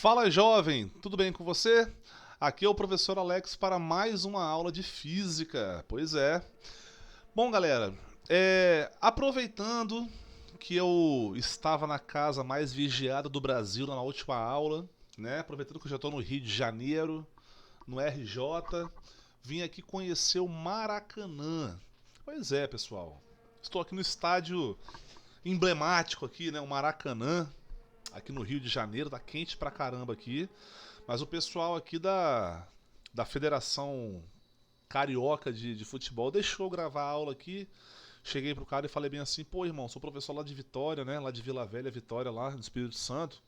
Fala jovem, tudo bem com você? Aqui é o professor Alex para mais uma aula de física. Pois é. Bom, galera, aproveitando que eu estava na casa mais vigiada do Brasil na última aula, né? Aproveitando que eu já estou no Rio de Janeiro, no RJ, vim aqui conhecer o Maracanã. Pois é, pessoal. Estou aqui no estádio emblemático aqui, né? O Maracanã, aqui no Rio de Janeiro, tá quente pra caramba aqui. Mas o pessoal aqui da Federação Carioca de Futebol deixou eu gravar a aula aqui. Cheguei pro cara e falei bem assim: pô, irmão, sou professor lá de Vitória, né? Lá de Vila Velha, Vitória, lá no Espírito Santo.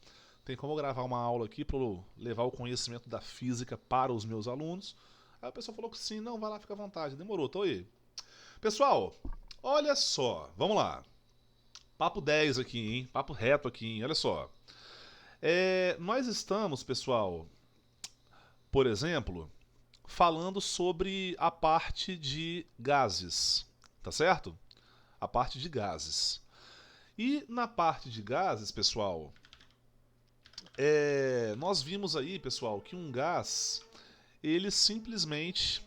Tem como eu gravar uma aula aqui para levar o conhecimento da física para os meus alunos? Aí a pessoa falou que sim, não, vai lá, fica à vontade. Demorou, tô aí. Pessoal, olha só, vamos lá. Papo 10 aqui, hein? Papo reto aqui, hein? Olha só. Nós estamos, pessoal, por exemplo, falando sobre a parte de gases, tá certo? A parte de gases. E na parte de gases, pessoal, nós vimos aí, pessoal, que um gás, ele simplesmente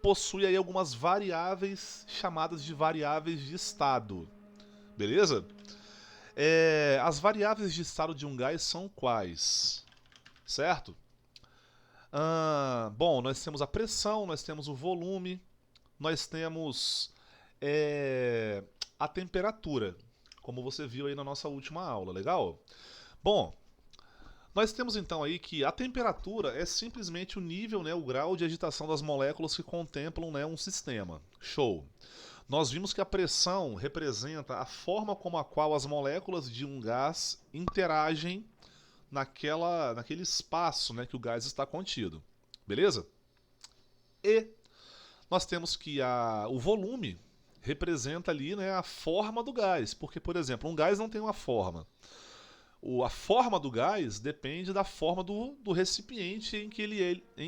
possui aí algumas variáveis chamadas de variáveis de estado, beleza? As variáveis de estado de um gás são quais? Certo? Bom, nós temos a pressão, nós temos o volume, nós temos é, a temperatura, como você viu aí na nossa última aula, legal? Bom, nós temos então aí que a temperatura é simplesmente o nível, né, o grau de agitação das moléculas que contemplam, né, um sistema. Show! Nós vimos que a pressão representa a forma como a qual as moléculas de um gás interagem naquele espaço, né, que o gás está contido. Beleza? E nós temos que o volume representa ali, né, a forma do gás. Porque, por exemplo, um gás não tem uma forma. A forma do gás depende da forma do recipiente em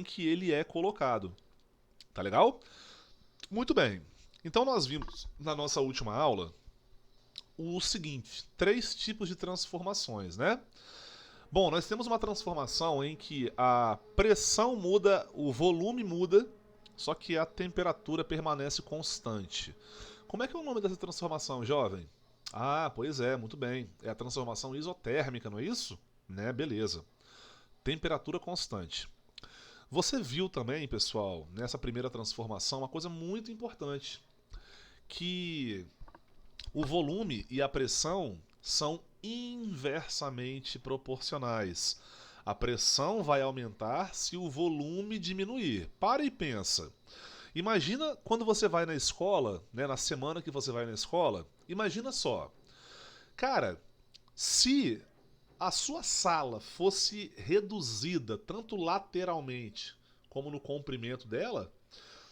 que ele é colocado. Tá legal? Muito bem. Então nós vimos na nossa última aula o seguinte: três tipos de transformações, né? Bom, nós temos uma transformação em que a pressão muda, o volume muda, só que a temperatura permanece constante. Como é que é o nome dessa transformação, jovem? Ah, pois é, muito bem. É a transformação isotérmica, não é isso? Né, beleza. Temperatura constante. Você viu também, pessoal, nessa primeira transformação, uma coisa muito importante, que o volume e a pressão são inversamente proporcionais. A pressão vai aumentar se o volume diminuir. Para e pensa. Imagina quando você vai na escola, né, na semana que você vai na escola, imagina só. Cara, se a sua sala fosse reduzida tanto lateralmente como no comprimento dela,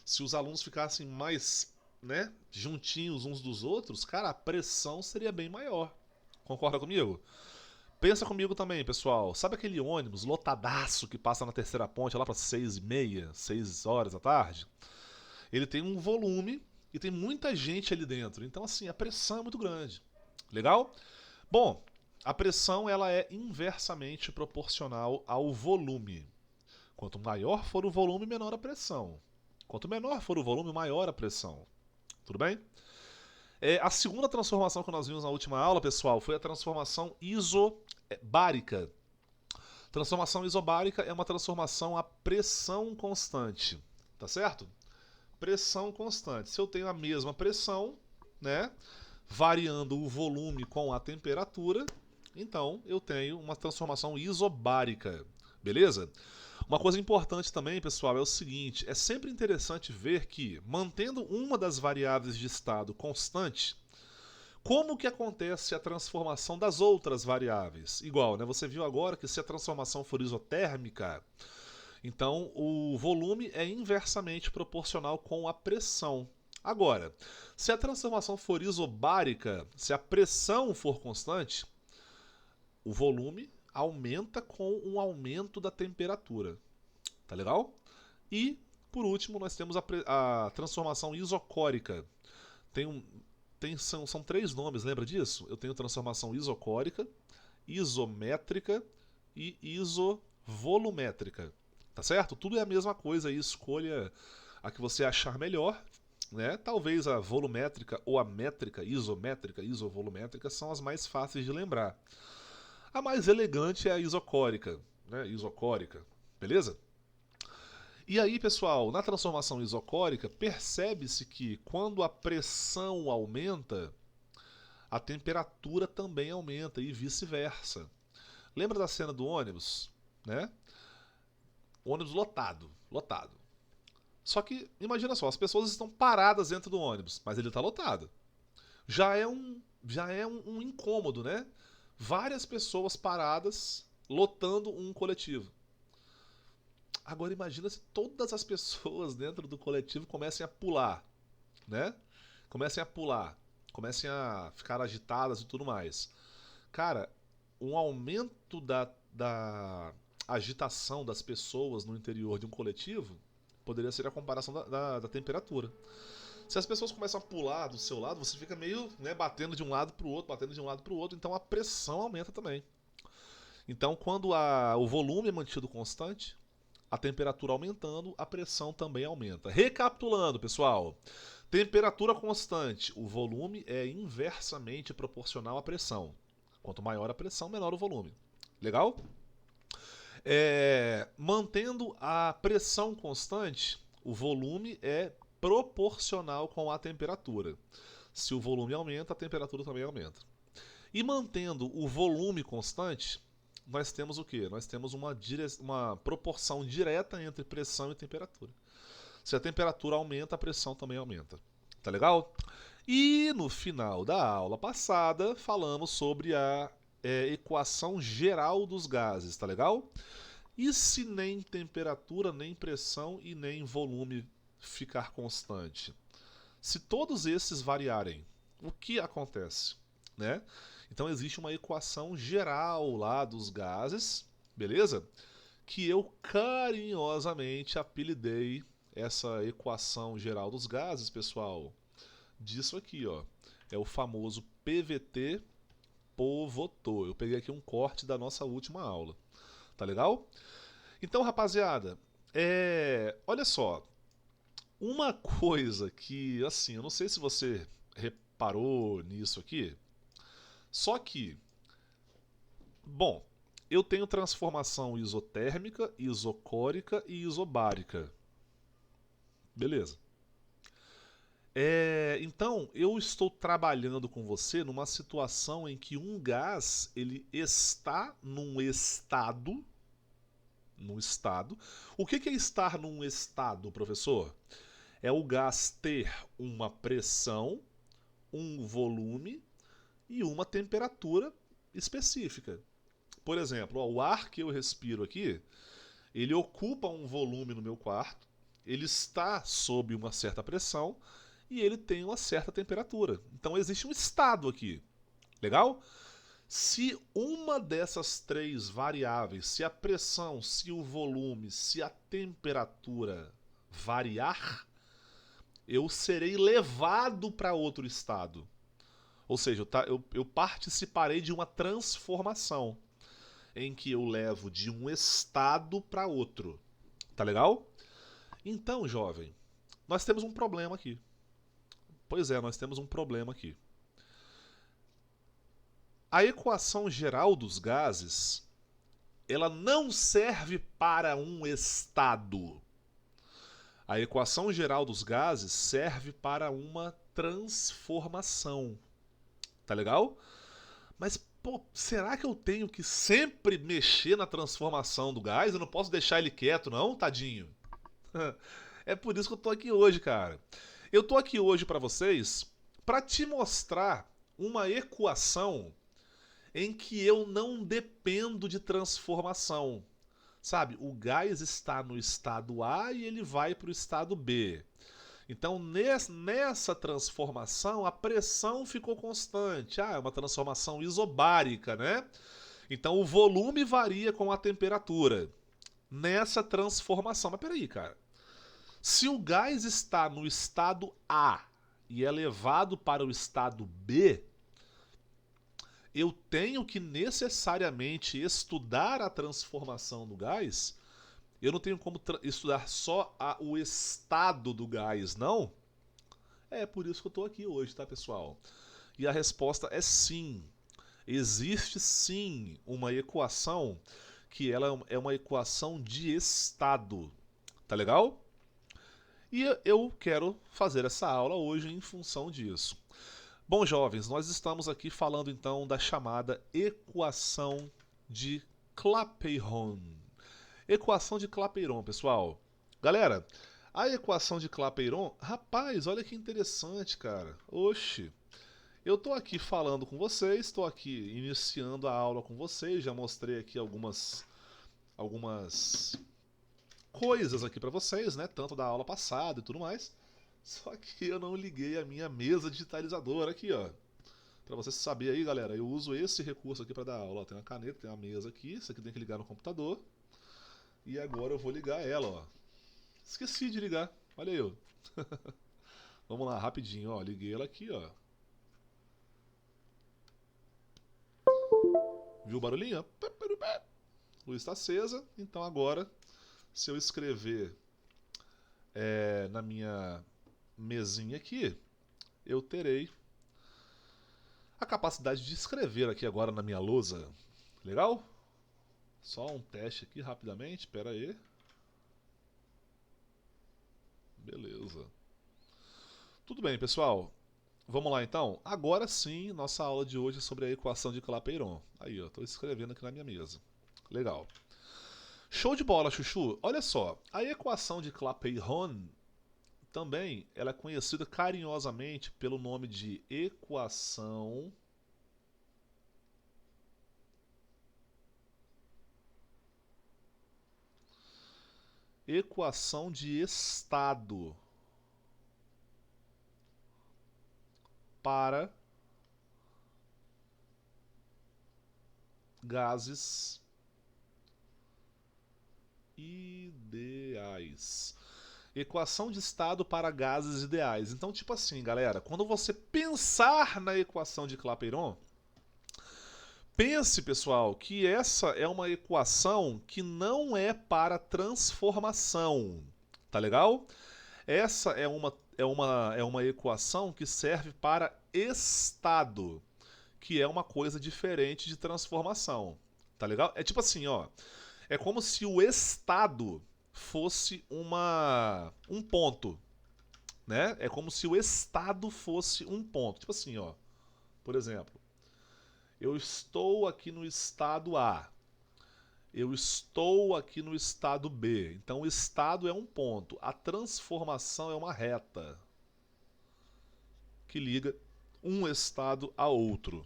se os alunos ficassem mais, né, juntinhos uns dos outros, cara, a pressão seria bem maior. Concorda comigo? Pensa comigo também, pessoal. Sabe aquele ônibus lotadaço que passa na terceira ponte lá para 6h30, 6 horas da tarde? Ele tem um volume e tem muita gente ali dentro. Então, assim, a pressão é muito grande. Legal? Bom, a pressão ela é inversamente proporcional ao volume. Quanto maior for o volume, menor a pressão. Quanto menor for o volume, maior a pressão. Tudo bem? A segunda transformação que nós vimos na última aula, pessoal, foi a transformação isobárica. Transformação isobárica é uma transformação a pressão constante. Tá certo? Pressão constante. Se eu tenho a mesma pressão, né, variando o volume com a temperatura, então eu tenho uma transformação isobárica. Beleza? Uma coisa importante também, pessoal, é o seguinte: é sempre interessante ver que, mantendo uma das variáveis de estado constante, como que acontece a transformação das outras variáveis? Igual, né? Você viu agora que se a transformação for isotérmica, então o volume é inversamente proporcional com a pressão. Agora, se a transformação for isobárica, se a pressão for constante, o volume aumenta com um aumento da temperatura. Tá legal? E, por último, nós temos a transformação isocórica. São três nomes, lembra disso? Eu tenho transformação isocórica, isométrica e isovolumétrica. Tá certo? Tudo é a mesma coisa aí, escolha a que você achar melhor. Né? Talvez a volumétrica ou a métrica, isométrica, isovolumétrica são as mais fáceis de lembrar. A mais elegante é a isocórica, né? Isocórica, beleza? E aí, pessoal, na transformação isocórica, percebe-se que quando a pressão aumenta, a temperatura também aumenta e vice-versa. Lembra da cena do ônibus, né? O ônibus lotado, lotado. Só que, imagina só, as pessoas estão paradas dentro do ônibus, mas ele está lotado. Já é um incômodo, né? Várias pessoas paradas lotando um coletivo. Agora imagina se todas as pessoas dentro do coletivo comecem a pular, né? Comecem a pular, comecem a ficar agitadas e tudo mais. Cara, um aumento da agitação das pessoas no interior de um coletivo poderia ser a comparação da temperatura. Se as pessoas começam a pular do seu lado, você fica meio, né, batendo de um lado para o outro, batendo de um lado para o outro, então a pressão aumenta também. Então, quando o volume é mantido constante, a temperatura aumentando, a pressão também aumenta. Recapitulando, pessoal, temperatura constante, o volume é inversamente proporcional à pressão. Quanto maior a pressão, menor o volume. Legal? Mantendo a pressão constante, o volume é proporcional com a temperatura. Se o volume aumenta, a temperatura também aumenta. E mantendo o volume constante, nós temos o quê? Nós temos uma proporção direta entre pressão e temperatura. Se a temperatura aumenta, a pressão também aumenta. Tá legal? E no final da aula passada, falamos sobre a equação geral dos gases, tá legal? E se nem temperatura, nem pressão e nem volume ficar constante? Se todos esses variarem, o que acontece? Né? Então existe uma equação geral lá dos gases, beleza? Que eu carinhosamente apelidei essa equação geral dos gases, pessoal, disso aqui, ó. É o famoso PVT Povoto. Eu peguei aqui um corte da nossa última aula. Tá legal? Então, rapaziada, olha só. Uma coisa que, assim, eu não sei se você reparou nisso aqui, só que, bom, eu tenho transformação isotérmica, isocórica e isobárica. Beleza. Então, eu estou trabalhando com você numa situação em que um gás ele está num estado. O que é estar num estado, professor? É o gás ter uma pressão, um volume e uma temperatura específica. Por exemplo, o ar que eu respiro aqui, ele ocupa um volume no meu quarto, ele está sob uma certa pressão e ele tem uma certa temperatura. Então existe um estado aqui. Legal? Se uma dessas três variáveis, se a pressão, se o volume, se a temperatura variar, eu serei levado para outro estado. Ou seja, eu participarei de uma transformação em que eu levo de um estado para outro. Tá legal? Então, jovem, nós temos um problema aqui. Pois é, nós temos um problema aqui. A equação geral dos gases, ela não serve para um estado. A equação geral dos gases serve para uma transformação. Tá legal? Mas, pô, será que eu tenho que sempre mexer na transformação do gás? Eu não posso deixar ele quieto, não, tadinho? É por isso que eu tô aqui hoje, cara. Eu tô aqui hoje para vocês para te mostrar uma equação em que eu não dependo de transformação. Sabe, o gás está no estado A e ele vai para o estado B. Então, nessa transformação, a pressão ficou constante. É uma transformação isobárica, né? Então, o volume varia com a temperatura. Nessa transformação. Mas peraí, cara. Se o gás está no estado A e é levado para o estado B, eu tenho que necessariamente estudar a transformação do gás? Eu não tenho como estudar só o estado do gás, não? É por isso que eu estou aqui hoje, tá, pessoal? E a resposta é sim. Existe sim uma equação que ela é uma equação de estado. Tá legal? E eu quero fazer essa aula hoje em função disso. Bom, jovens, nós estamos aqui falando então da chamada equação de Clapeyron. Equação de Clapeyron, pessoal. Galera, a equação de Clapeyron, rapaz, olha que interessante, cara. Oxe, eu tô aqui falando com vocês, estou aqui iniciando a aula com vocês, já mostrei aqui algumas coisas aqui para vocês, né? Tanto da aula passada e tudo mais. Só que eu não liguei a minha mesa digitalizadora aqui, ó. Para você saber aí, galera, eu uso esse recurso aqui para dar aula. Ó, tem uma caneta, tem uma mesa aqui, isso aqui tem que ligar no computador. E agora eu vou ligar ela, ó. Esqueci de ligar, olha aí, ó. Vamos lá, rapidinho, ó. Liguei ela aqui, ó. Viu o barulhinho? Luz está acesa, então agora, se eu escrever na minha mesinha aqui, eu terei a capacidade de escrever aqui agora na minha lousa. Legal? Só um teste aqui rapidamente, espera aí. Beleza. Tudo bem, pessoal. Vamos lá então? Agora sim, nossa aula de hoje é sobre a equação de Clapeyron. Aí, ó, estou escrevendo aqui na minha mesa. Legal. Show de bola, chuchu. Olha só, a equação de Clapeyron também ela é conhecida carinhosamente pelo nome de equação de estado para gases ideais. Equação de estado para gases ideais. Então, tipo assim, galera, quando você pensar na equação de Clapeyron, pense, pessoal, que essa é uma equação que não é para transformação. Tá legal? Essa é uma equação que serve para estado, que é uma coisa diferente de transformação. Tá legal? É tipo assim, ó. É como se o estado fosse um ponto, né? É como se o estado fosse um ponto. Tipo assim, ó. Por exemplo, eu estou aqui no estado A. Eu estou aqui no estado B. Então o estado é um ponto. A transformação é uma reta que liga um estado a outro.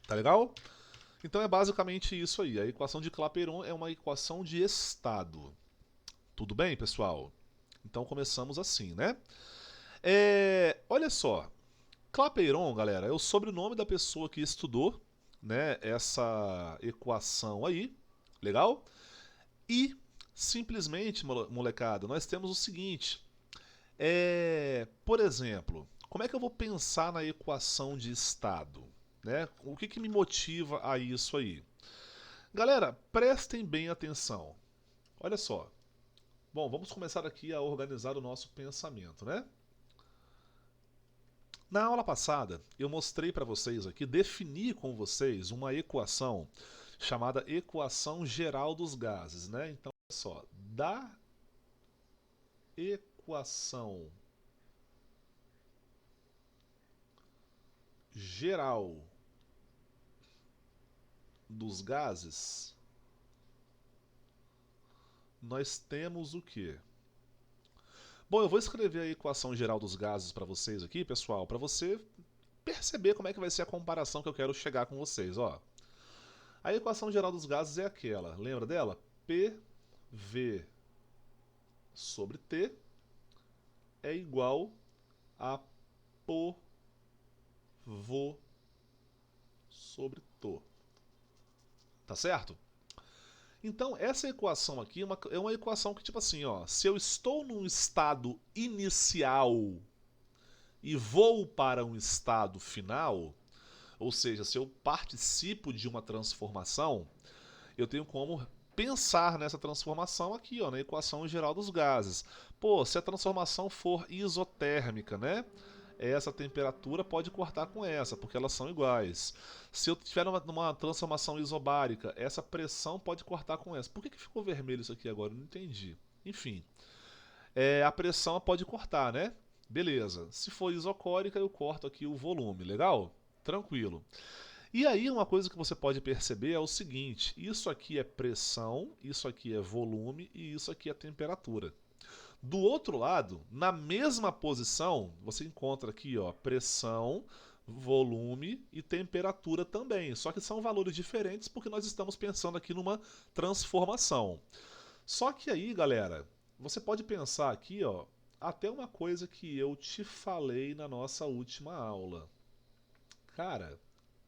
Tá legal? Então é basicamente isso aí. A equação de Clapeyron é uma equação de estado. Tudo bem, pessoal? Então começamos assim, né? Olha só. Clapeyron, galera, é o sobrenome da pessoa que estudou, né, essa equação aí. Legal? E, simplesmente, molecada, nós temos o seguinte. Por exemplo, como é que eu vou pensar na equação de estado? Né? O que me motiva a isso aí? Galera, prestem bem atenção. Olha só. Bom, vamos começar aqui a organizar o nosso pensamento, né? Na aula passada, eu mostrei para vocês aqui, defini com vocês uma equação chamada equação geral dos gases, né? Então, olha só, da equação geral dos gases, nós temos o quê? Bom, eu vou escrever a equação geral dos gases para vocês aqui, pessoal, para você perceber como é que vai ser a comparação que eu quero chegar com vocês, ó. A equação geral dos gases é aquela, lembra dela? PV sobre T é igual a PO sobre TO. Tá certo? Então, essa equação aqui é uma equação que, tipo assim, ó, se eu estou num estado inicial e vou para um estado final, Ou seja, se eu participo de uma transformação, eu tenho como pensar nessa transformação aqui, ó, na equação geral dos gases. Pô, se a transformação for isotérmica, né? Essa temperatura pode cortar com essa, porque elas são iguais. Se eu tiver numa transformação isobárica, essa pressão pode cortar com essa. Por que ficou vermelho isso aqui agora? Eu não entendi. Enfim, a pressão pode cortar, né? Beleza. Se for isocórica, eu corto aqui o volume, legal? Tranquilo. E aí uma coisa que você pode perceber é o seguinte, isso aqui é pressão, isso aqui é volume e isso aqui é temperatura. Do outro lado, na mesma posição, você encontra aqui, ó, pressão, volume e temperatura também. Só que são valores diferentes porque nós estamos pensando aqui numa transformação. Só que aí, galera, você pode pensar aqui, ó, até uma coisa que eu te falei na nossa última aula. Cara,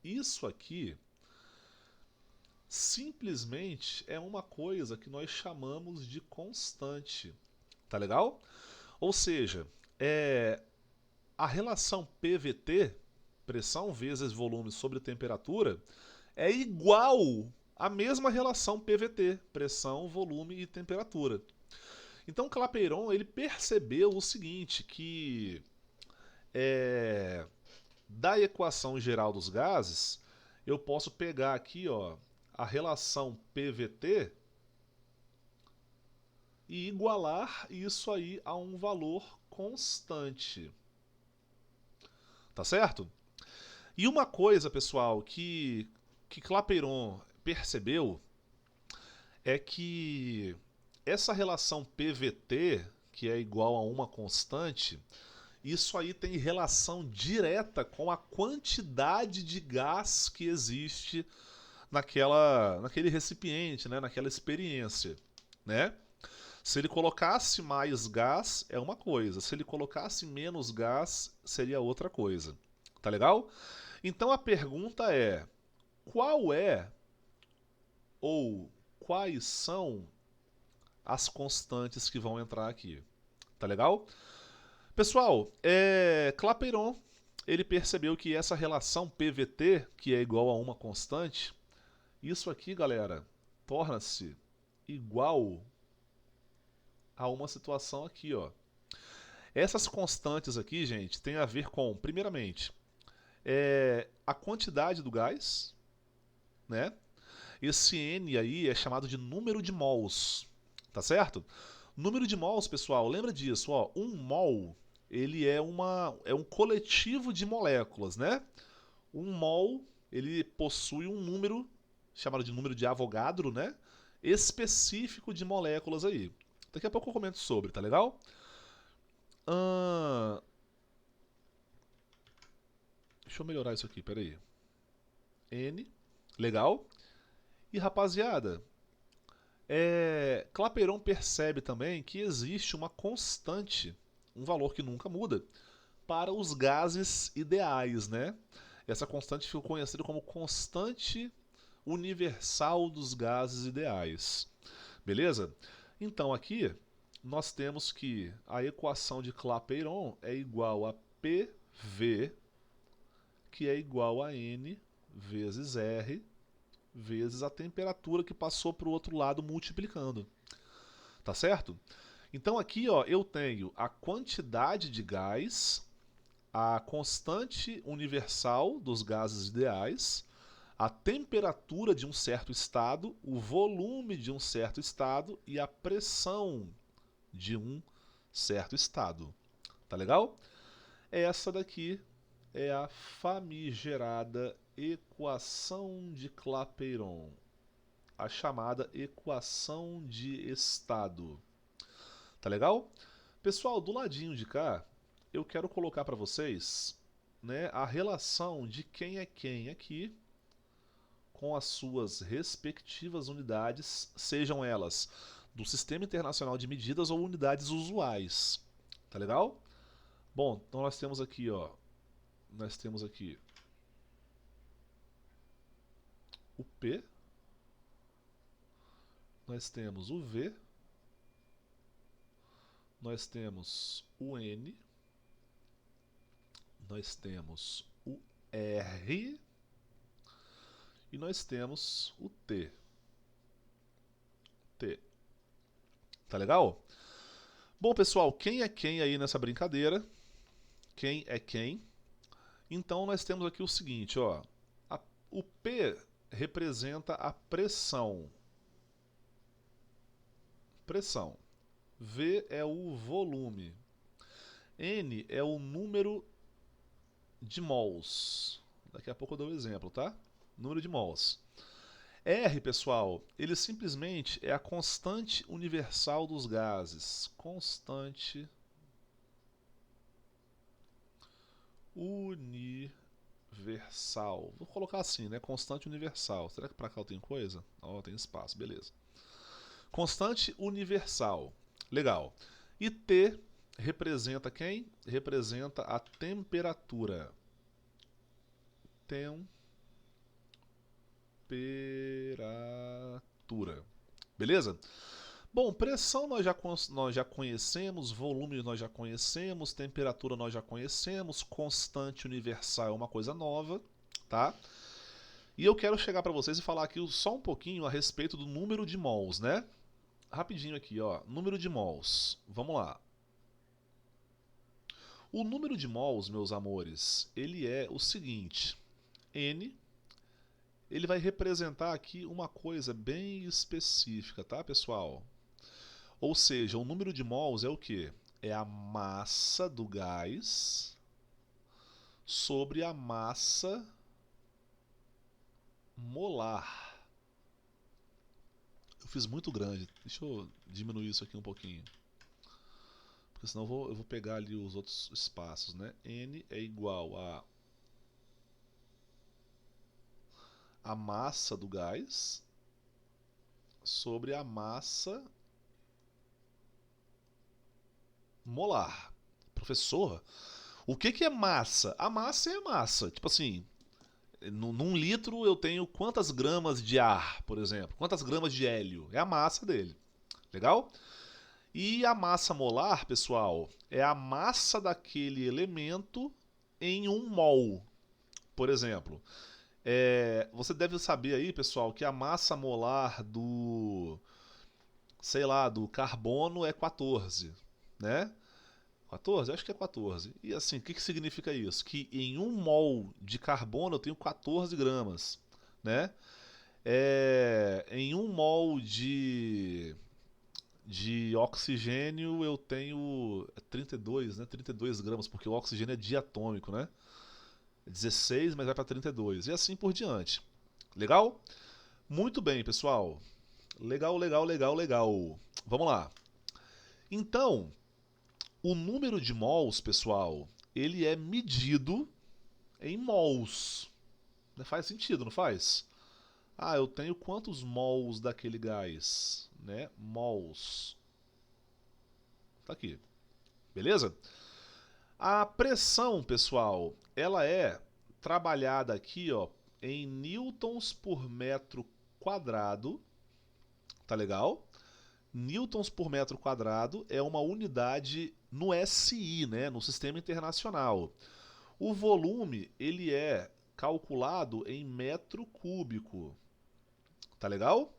isso aqui simplesmente é uma coisa que nós chamamos de constante. Tá legal? Ou seja, a relação PVT, pressão vezes volume sobre temperatura, é igual à mesma relação PVT, pressão, volume e temperatura. Então Clapeyron ele percebeu o seguinte, que da equação geral dos gases, eu posso pegar aqui, ó, a relação PVT e igualar isso aí a um valor constante. Tá certo? E uma coisa, pessoal, que Clapeyron percebeu é que essa relação PVT, que é igual a uma constante, isso aí tem relação direta com a quantidade de gás que existe naquele recipiente, né, naquela experiência, né? Se ele colocasse mais gás, é uma coisa. Se ele colocasse menos gás, seria outra coisa. Tá legal? Então a pergunta é: qual é ou quais são as constantes que vão entrar aqui? Tá legal? Pessoal, Clapeyron ele percebeu que essa relação PVT, que é igual a uma constante, isso aqui, galera, torna-se igual a uma situação aqui, ó. Essas constantes aqui, gente, tem a ver com, primeiramente, a quantidade do gás, né? Esse N aí é chamado de número de mols, tá certo? Número de mols, pessoal, lembra disso, ó, um mol, ele é um coletivo de moléculas, né? Um mol, ele possui um número, chamado de número de Avogadro, né? Específico de moléculas aí. Daqui a pouco eu comento sobre, tá legal? Ahn, Deixa eu melhorar isso aqui, peraí. N, legal. E rapaziada, Clapeyron percebe também que existe uma constante, um valor que nunca muda, para os gases ideais, né? Essa constante ficou conhecida como constante universal dos gases ideais. Beleza? Então aqui nós temos que a equação de Clapeyron é igual a PV, que é igual a N vezes R vezes a temperatura que passou para o outro lado multiplicando. Tá certo? Então aqui, ó, eu tenho a quantidade de gás, a constante universal dos gases ideais, a temperatura de um certo estado, o volume de um certo estado e a pressão de um certo estado. Tá legal? Essa daqui é a famigerada equação de Clapeyron, a chamada equação de estado. Tá legal? Pessoal, do ladinho de cá, eu quero colocar para vocês, né, a relação de quem é quem aqui com as suas respectivas unidades, sejam elas do Sistema Internacional de Medidas ou unidades usuais. Tá legal? Bom, então nós temos aqui, ó, nós temos aqui o P, nós temos o V, nós temos o N, nós temos o R e nós temos o T. T. Tá legal? Bom, pessoal, quem é quem aí nessa brincadeira? Quem é quem? Então nós temos aqui o seguinte, ó. O P representa a pressão. Pressão. V é o volume. N é o número de mols. Daqui a pouco eu dou um exemplo, tá? Número de mols. R, pessoal, ele simplesmente é a constante universal dos gases. Constante universal. Vou colocar assim, né? Constante universal. Será que para cá eu tenho coisa? Ó, tem espaço, beleza. Constante universal. Legal. E T representa quem? Representa a temperatura. Temperatura. Beleza? Bom, pressão nós já conhecemos, volume nós já conhecemos, temperatura nós já conhecemos, constante universal é uma coisa nova, tá? E eu quero chegar para vocês e falar aqui só um pouquinho a respeito do número de mols, né? Rapidinho aqui, ó, número de mols. Vamos lá. O número de mols, meus amores, ele é o seguinte: N, ele vai representar aqui uma coisa bem específica, tá, pessoal? Ou seja, o número de mols é o quê? É a massa do gás sobre a massa molar. Eu fiz muito grande. Deixa eu diminuir isso aqui um pouquinho. Porque senão eu vou pegar ali os outros espaços, né? N é igual a massa do gás sobre a massa molar. Professor, o que é massa? A massa é massa. Tipo assim, num litro eu tenho quantas gramas de ar, por exemplo? Quantas gramas de hélio? É a massa dele. Legal? E a massa molar, pessoal, é a massa daquele elemento em um mol. Por exemplo, você deve saber aí, pessoal, que a massa molar do, sei lá, do carbono é 14, né? 14? Acho que é 14. E assim, o que significa isso? Que em um mol de carbono eu tenho 14 gramas, né? Em um mol de oxigênio eu tenho 32, né? 32 gramas, porque o oxigênio é diatômico, né? 16, mas vai para 32. E assim por diante. Legal? Muito bem, pessoal. Legal, legal, legal, legal. Vamos lá. Então, o número de mols, pessoal, ele é medido em mols. Faz sentido, não faz? Ah, eu tenho quantos mols daquele gás? Né? Mols. Tá aqui. Beleza? A pressão, pessoal, ela é trabalhada aqui, ó, em newtons por metro quadrado. Tá legal? Newtons por metro quadrado é uma unidade no SI, né, no Sistema Internacional. O volume, ele é calculado em metro cúbico. Tá legal?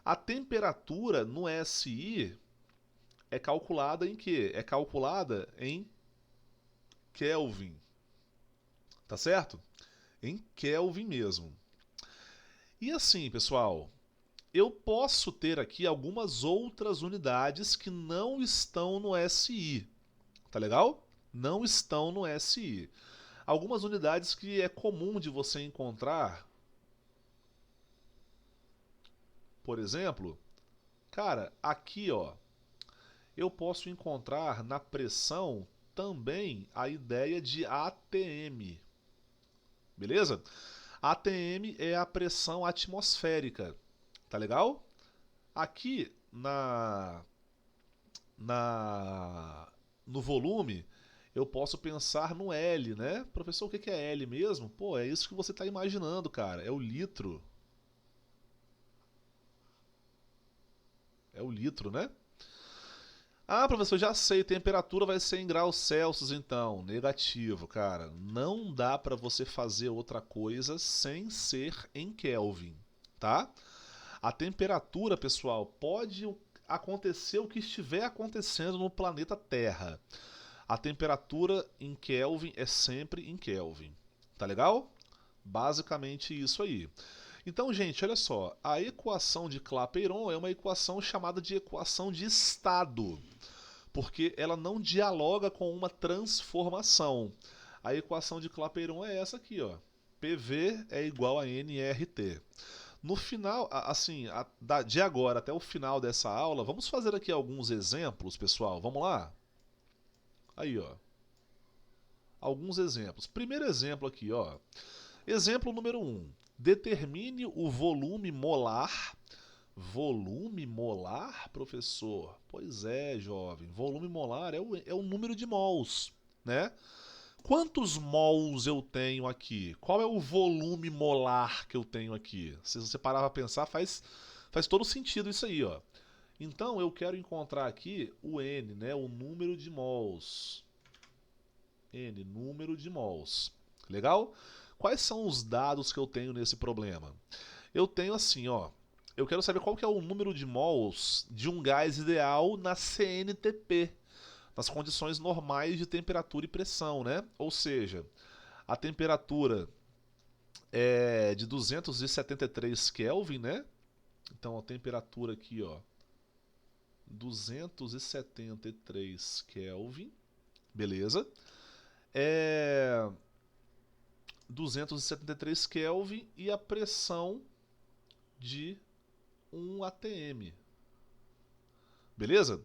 A temperatura no SI é calculada em quê? É calculada em Kelvin. Tá certo? Em Kelvin mesmo. E assim, pessoal, eu posso ter aqui algumas outras unidades que não estão no SI. Tá legal? Não estão no SI. Algumas unidades que é comum de você encontrar, por exemplo, cara, aqui ó, eu posso encontrar na pressão também a ideia de ATM. Beleza? ATM é a pressão atmosférica. Tá legal? Aqui no volume, eu posso pensar no L, né? Professor, o que é L mesmo? Pô, é isso que você está imaginando, cara. É o litro. É o litro, né? Ah, professor, já sei, temperatura vai ser em graus Celsius então. Negativo, cara. Não dá para você fazer outra coisa sem ser em Kelvin, tá? A temperatura, pessoal, pode acontecer o que estiver acontecendo no planeta Terra. A temperatura em Kelvin é sempre em Kelvin. Tá legal? Basicamente isso aí. Então, gente, olha só. A equação de Clapeyron é uma equação chamada de equação de estado, porque ela não dialoga com uma transformação. A equação de Clapeyron é essa aqui, ó. PV é igual a nRT. No final, assim, de agora até o final dessa aula, vamos fazer aqui alguns exemplos, pessoal. Vamos lá? Aí, ó. Alguns exemplos. Primeiro exemplo aqui, ó. Exemplo número 1. Determine o volume molar. Volume molar, professor? Pois é, jovem. Volume molar é o número de mols, né? Quantos mols eu tenho aqui? Qual é o volume molar que eu tenho aqui? Se você parar para pensar, faz todo sentido isso aí, ó. Então eu quero encontrar aqui o N, né? O número de mols. N, número de mols. Legal? Quais são os dados que eu tenho nesse problema? Eu tenho assim, ó. Eu quero saber qual que é o número de mols de um gás ideal na CNTP, nas condições normais de temperatura e pressão, né? Ou seja, a temperatura é de 273 Kelvin, né? Então a temperatura aqui, ó, 273 Kelvin, beleza? É 273 Kelvin e a pressão de 1 atm, beleza?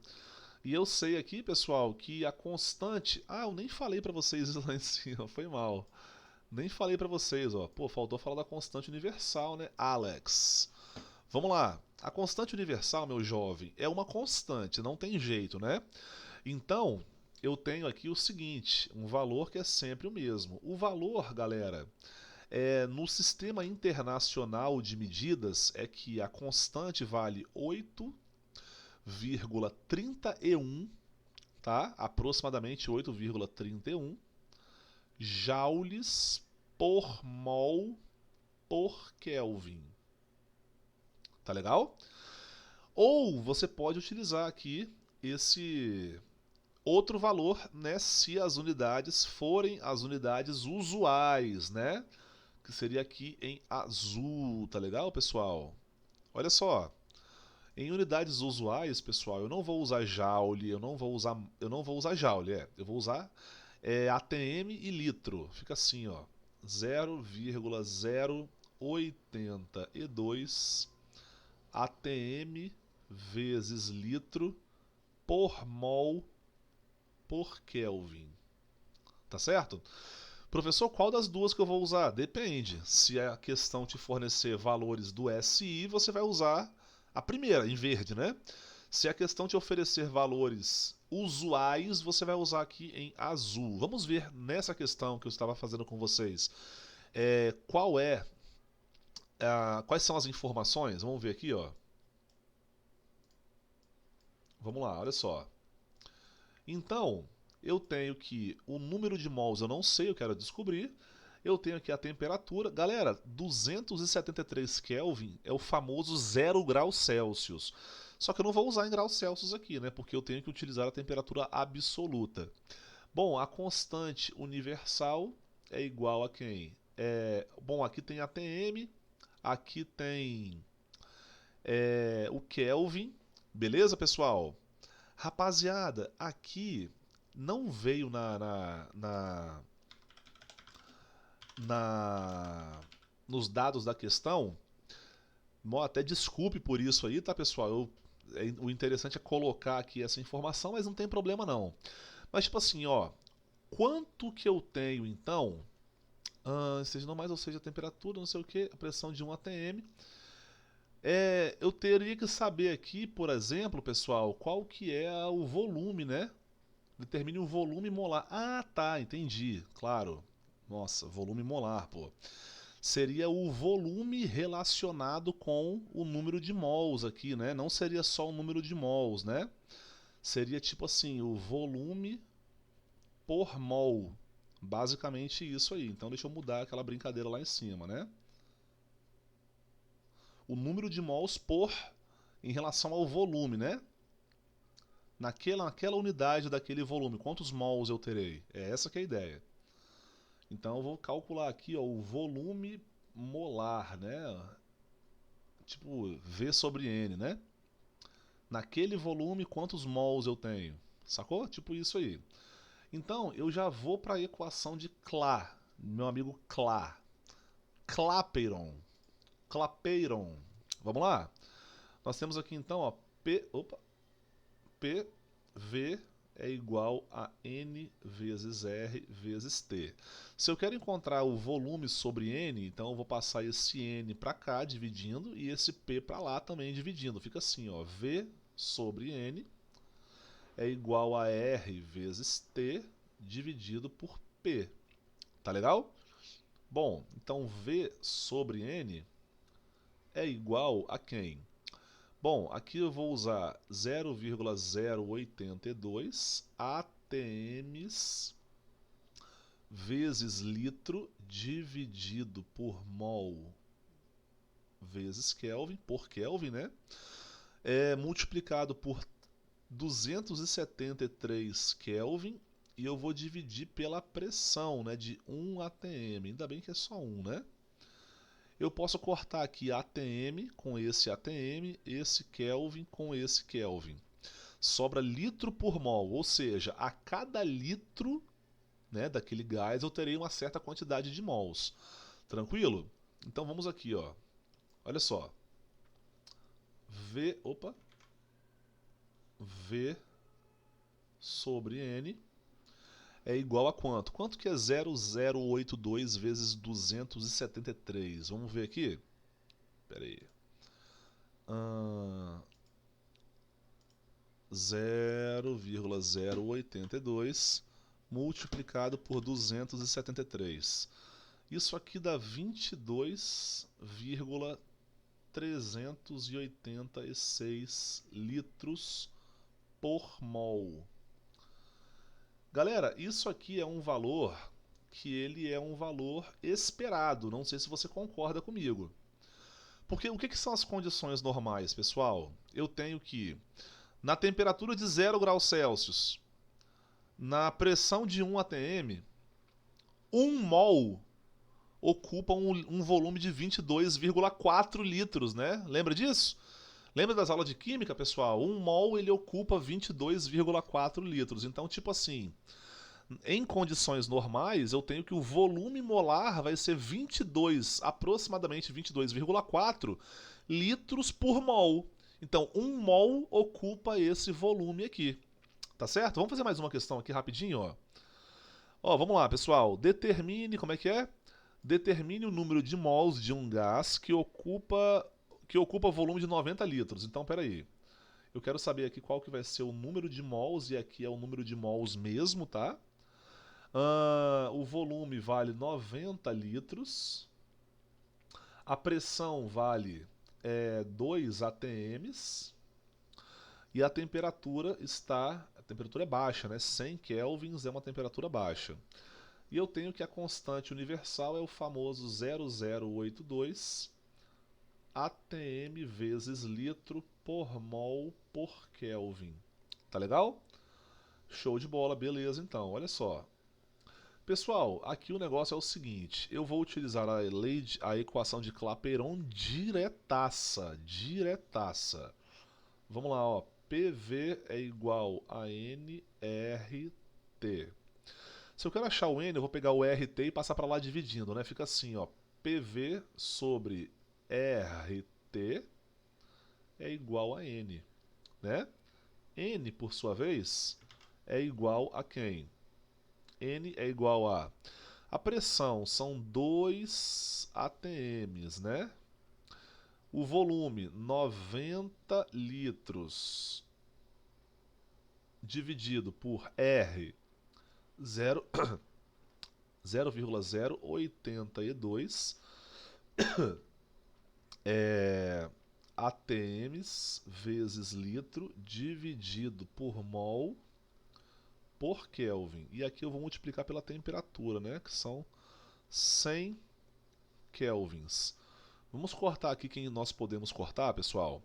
E eu sei aqui, pessoal, que a constante... Ah, eu nem falei pra vocês isso lá em cima, foi mal. Nem falei pra vocês, ó. Pô, faltou falar da constante universal, né? Alex. Vamos lá. A constante universal, meu jovem, é uma constante, não tem jeito, né? Então, eu tenho aqui o seguinte, um valor que é sempre o mesmo. O valor, galera, no sistema internacional de medidas é que a constante vale 8,31, tá? Aproximadamente 8,31 joules por mol por Kelvin. Tá legal? Ou você pode utilizar aqui esse outro valor, né, se as unidades forem as unidades usuais, né? Que seria aqui em azul, tá legal, pessoal? Olha só, em unidades usuais, pessoal, eu não vou usar joule, eu não vou usar joule, eu vou usar ATM e litro. Fica assim, ó, 0,082 ATM vezes litro por mol por Kelvin. Tá certo? Professor, qual das duas que eu vou usar? Depende. Se a questão te fornecer valores do SI, você vai usar a primeira, em verde, né? Se a questão te oferecer valores usuais, você vai usar aqui em azul. Vamos ver nessa questão que eu estava fazendo com vocês. Quais são as informações? Vamos ver aqui, ó. Vamos lá, olha só. Então, eu tenho que o número de mols eu não sei, eu quero descobrir. Eu tenho aqui a temperatura. Galera, 273 Kelvin é o famoso 0 graus Celsius. Só que eu não vou usar em graus Celsius aqui, né? Porque eu tenho que utilizar a temperatura absoluta. Bom, a constante universal é igual a quem? Bom, aqui tem ATM, aqui tem o Kelvin. Beleza, pessoal? Rapaziada, aqui não veio nos dados da questão. Até desculpe por isso aí, tá, pessoal? O interessante é colocar aqui essa informação, mas não tem problema não. Mas tipo assim, ó, quanto que eu tenho então? Seja não mais, ou seja, a temperatura, não sei o que, a pressão de 1 atm. Eu teria que saber aqui, por exemplo, pessoal, qual que é o volume, né? Determine o volume molar. Ah, tá, entendi. Claro. Nossa, volume molar, pô. Seria o volume relacionado com o número de mols aqui, né? Não seria só o número de mols, né? Seria tipo assim, o volume por mol. Basicamente isso aí. Então deixa eu mudar aquela brincadeira lá em cima, né? O número de mols por em relação ao volume, né? Naquela unidade daquele volume, quantos mols eu terei? É essa que é a ideia. Então eu vou calcular aqui ó, o volume molar, né? Tipo V sobre N, né? Naquele volume, quantos mols eu tenho? Sacou? Tipo isso aí. Então eu já vou para a equação de Cla, meu amigo Cla. Clapeyron. Clapeyron. Vamos lá? Nós temos aqui então, ó, PV é igual a N vezes R vezes T. Se eu quero encontrar o volume sobre N, então eu vou passar esse N para cá dividindo e esse P para lá também dividindo. Fica assim, ó, V sobre N é igual a R vezes T dividido por P. Tá legal? Bom, então V sobre N é igual a quem? Bom, aqui eu vou usar 0,082 atms vezes litro dividido por mol vezes Kelvin, por Kelvin, né? É multiplicado por 273 Kelvin e eu vou dividir pela pressão, né, de 1 atm. Ainda bem que é só 1, né? Eu posso cortar aqui atm com esse atm, esse Kelvin com esse Kelvin. Sobra litro por mol, ou seja, a cada litro, né, daquele gás eu terei uma certa quantidade de mols. Tranquilo? Então vamos aqui, ó. Olha só. V sobre N é igual a quanto? Quanto que é 0,082 vezes 273? Vamos ver aqui. Espera aí. 0,082 multiplicado por 273. Isso aqui dá 22,386 litros por mol. Galera, isso aqui é um valor que ele é um valor esperado. Não sei se você concorda comigo. Porque o que são as condições normais, pessoal? Eu tenho que, na temperatura de 0 graus Celsius, na pressão de 1 atm, 1 mol ocupa um volume de 22,4 litros, né? Lembra disso? Lembra das aulas de química, pessoal? 1 mol ele ocupa 22,4 litros. Então, tipo assim, em condições normais, eu tenho que o volume molar vai ser 22, aproximadamente 22,4 litros por mol. Então, 1 mol ocupa esse volume aqui. Tá certo? Vamos fazer mais uma questão aqui rapidinho, ó. Ó, vamos lá, pessoal. Determine, como é que é? Determine o número de mols de um gás que ocupa volume de 90 litros. Então, peraí. Eu quero saber aqui qual que vai ser o número de mols, e aqui é o número de mols mesmo, tá? O volume vale 90 litros. A pressão vale 2 atms. E a temperatura A temperatura é baixa, né? 100 kelvins é uma temperatura baixa. E eu tenho que a constante universal é o famoso 0,082 atm vezes litro por mol por Kelvin. Tá legal? Show de bola, beleza então. Olha só. Pessoal, aqui o negócio é o seguinte, eu vou utilizar a equação de Clapeyron diretaça, diretaça. Vamos lá, ó. PV é igual a nRT. Se eu quero achar o N, eu vou pegar o RT e passar para lá dividindo, né? Fica assim, ó. PV sobre RT é igual a N, né? N, por sua vez, é igual a quem? N é igual a pressão são 2 atms, né? O volume 90 litros dividido por R 0,082 é ATMs vezes litro dividido por mol por Kelvin. E aqui eu vou multiplicar pela temperatura, né? Que são 100 kelvins. Vamos cortar aqui quem nós podemos cortar, pessoal.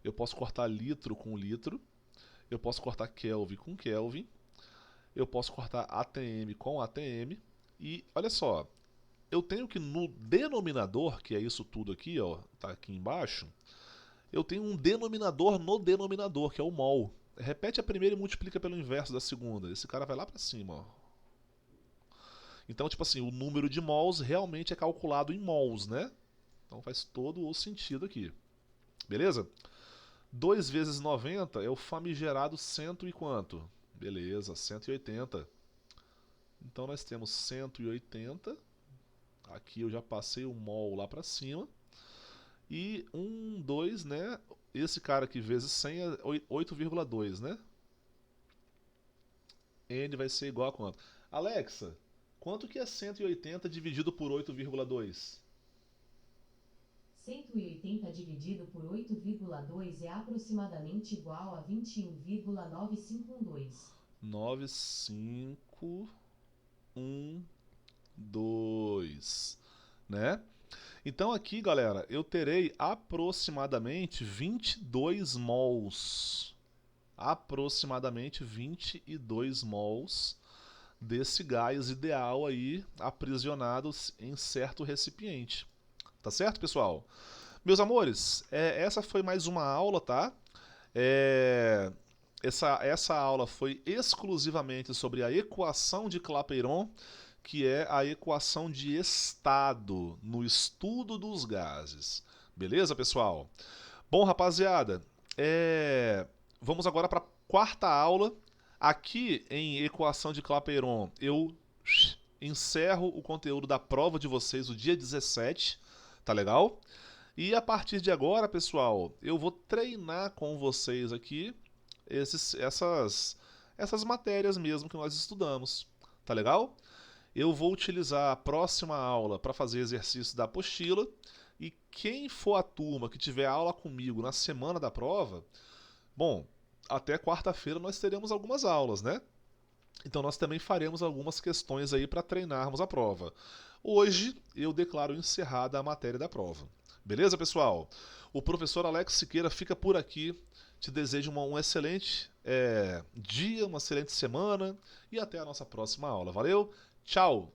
Eu posso cortar litro com litro. Eu posso cortar Kelvin com Kelvin. Eu posso cortar ATM com ATM. E olha só, eu tenho que no denominador, que é isso tudo aqui, ó, tá aqui embaixo, eu tenho um denominador no denominador, que é o mol. Repete a primeira e multiplica pelo inverso da segunda. Esse cara vai lá pra cima, ó. Então, tipo assim, o número de mols realmente é calculado em mols, né? Então faz todo o sentido aqui. Beleza? 2 vezes 90 é o famigerado cento e quanto? Beleza, 180. Então nós temos 180. Aqui eu já passei o mol lá pra cima. E 1, 2, né? Esse cara aqui vezes 100 é 8,2, né? N vai ser igual a quanto? Alexa, quanto que é 180 dividido por 8,2? 180 dividido por 8,2 é aproximadamente igual a 21,952. 9512, né? Então aqui, galera, eu terei aproximadamente 22 mols. Aproximadamente 22 mols desse gás ideal aí aprisionados em certo recipiente. Tá certo, pessoal? Meus amores, essa foi mais uma aula, tá? É, essa aula foi exclusivamente sobre a equação de Clapeyron, que é a equação de estado no estudo dos gases. Beleza, pessoal? Bom, rapaziada, vamos agora para a quarta aula. Aqui em equação de Clapeyron, eu encerro o conteúdo da prova de vocês o dia 17, tá legal? E a partir de agora, pessoal, eu vou treinar com vocês aqui essas matérias mesmo que nós estudamos, tá legal? Eu vou utilizar a próxima aula para fazer exercício da apostila e quem for a turma que tiver aula comigo na semana da prova, bom, até quarta-feira nós teremos algumas aulas, né? Então nós também faremos algumas questões aí para treinarmos a prova. Hoje eu declaro encerrada a matéria da prova. Beleza, pessoal? O professor Alex Siqueira fica por aqui. Te desejo um excelente dia, uma excelente semana e até a nossa próxima aula. Valeu? Tchau!